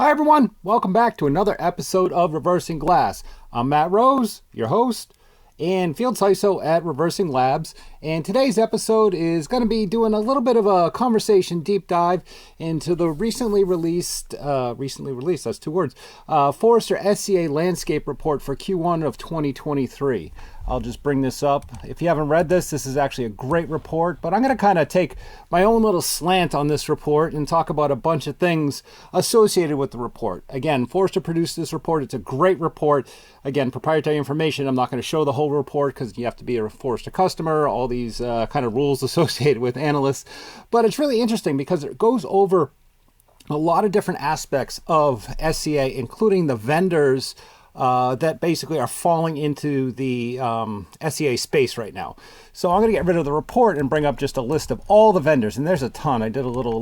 Hi everyone, welcome back to another episode of Reversing Glass. I'm Matt Rose, your host and field CISO at ReversingLabs, and today's episode is going to be doing a little bit of a conversation deep dive into the recently released, that's two words, Forrester SCA landscape report for Q1 of 2023. I'll just bring this up. If you haven't read this is actually a great report, but I'm going to kind of take my own little slant on this report and talk about a bunch of things associated with the report. Again, Forrester produced this report. It's a great report. Again, proprietary information. I'm not going to show the whole report because you have to be a Forrester customer, all these kind of rules associated with analysts. But it's really interesting because it goes over a lot of different aspects of SCA, including the vendors that basically are falling into the SCA space right now. So I'm going to get rid of the report and bring up just a list of all the vendors. And there's a ton. I did a little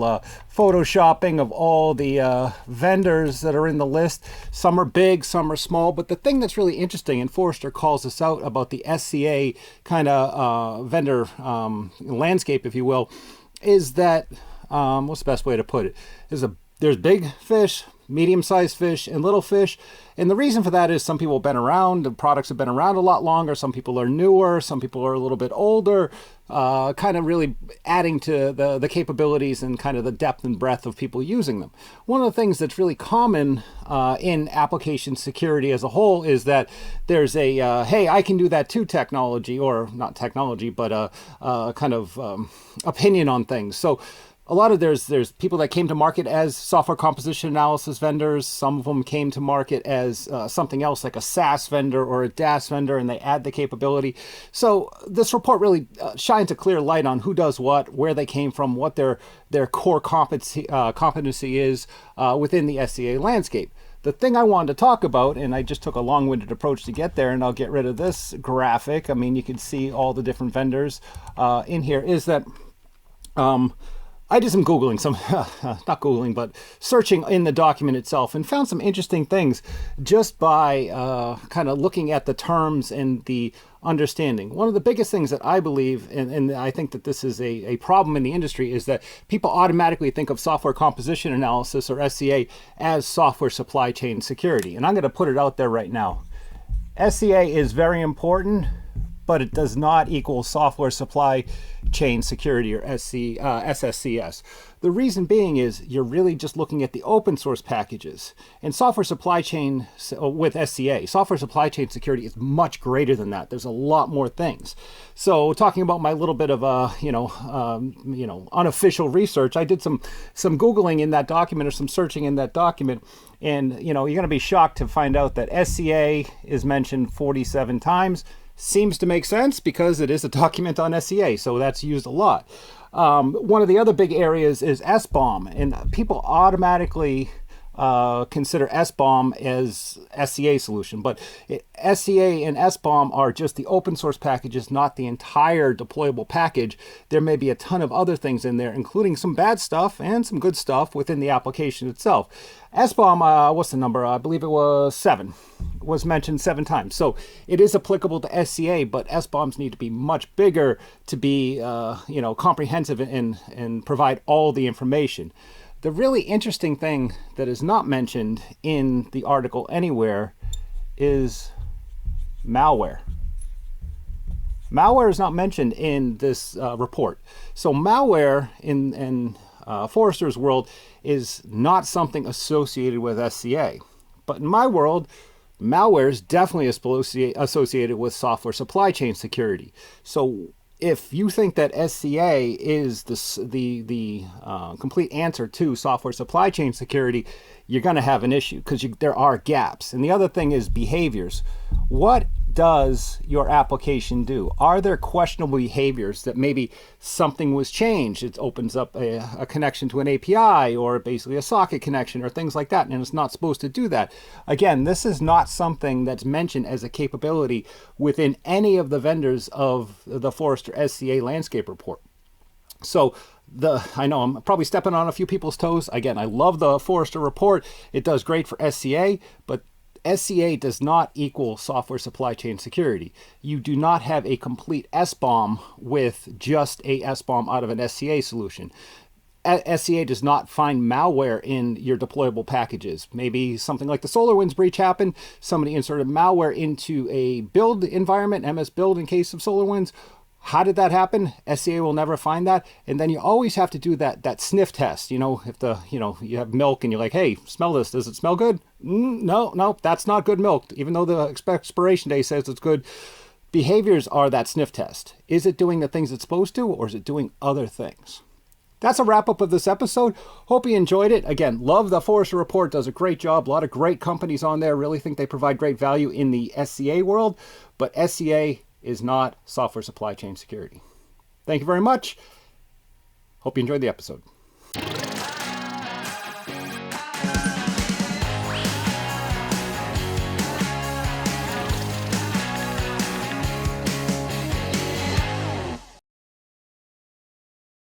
photoshopping of all the vendors that are in the list. Some are big, some are small. But the thing that's really interesting, and Forrester calls this out about the SCA kind of vendor landscape, if you will, is that, what's the best way to put it? There's big fish, medium-sized fish, and little fish. And the reason for that is some people have been around, the products have been around a lot longer, some people are newer, some people are a little bit older, kind of really adding to the capabilities and kind of the depth and breadth of people using them. One of the things that's really common in application security as a whole is that there's a, hey, I can do that too technology, or not technology, but a kind of opinion on things. So a lot of there's people that came to market as software composition analysis vendors. Some of them came to market as something else like a SaaS vendor or a DaaS vendor, and they add the capability. So this report really shines a clear light on who does what, where they came from, what their core competency is within the SCA landscape. The thing I wanted to talk about, and I just took a long-winded approach to get there, and I'll get rid of this graphic. I mean, you can see all the different vendors in here, is that I did some Googling, not Googling, but searching in the document itself, and found some interesting things just by kind of looking at the terms and the understanding. One of the biggest things that I believe, and I think that this is a problem in the industry, is that people automatically think of software composition analysis, or SCA, as software supply chain security. And I'm going to put it out there right now. SCA is very important, but it does not equal software supply chain security, or SSCS. The reason being is you're really just looking at the open source packages. And software supply chain with SCA, software supply chain security is much greater than that. There's a lot more things. So talking about my little bit of unofficial research, I did some Googling in that document, or some searching in that document. And you're going to be shocked to find out that SCA is mentioned 47 times. Seems to make sense because it is a document on SCA, so that's used a lot. One of the other big areas is SBOM, and people automatically consider SBOM as SCA solution, but SCA and SBOM are just the open source packages, not the entire deployable package. There may be a ton of other things in there, including some bad stuff and some good stuff within the application itself. SBOM, what's the number? I believe it was 7. Was mentioned 7 times. So it is applicable to SCA, but SBOMs need to be much bigger to be, comprehensive and provide all the information. The really interesting thing that is not mentioned in the article anywhere is malware. Malware is not mentioned in this report. So malware in Forrester's world is not something associated with SCA. But in my world, malware is definitely associated with software supply chain security. So if you think that SCA is the complete answer to software supply chain security, you're going to have an issue because there are gaps. And the other thing is behaviors. What does your application do? Are there questionable behaviors that maybe something was changed? It opens up a connection to an API, or basically a socket connection, or things like that, and it's not supposed to do that. Again, this is not something that's mentioned as a capability within any of the vendors of the Forrester SCA landscape report. So I know I'm probably stepping on a few people's toes. Again, I love the Forrester report. It does great for SCA, but SCA does not equal software supply chain security. You do not have a complete SBOM with just a SBOM out of an SCA solution. SCA does not find malware in your deployable packages. Maybe something like the SolarWinds breach happened. Somebody inserted malware into a build environment, MS build in case of SolarWinds. How did that happen? SCA will never find that. And then you always have to do that sniff test. If you have milk and you're like, hey, smell this. Does it smell good? No, that's not good milk. Even though the expiration date says it's good. Behaviors are that sniff test. Is it doing the things it's supposed to, or is it doing other things? That's a wrap up of this episode. Hope you enjoyed it. Again, love the Forrester Report. Does a great job. A lot of great companies on there. Really think they provide great value in the SCA world. But SCA is not software supply chain security. Thank you very much. Hope you enjoyed the episode.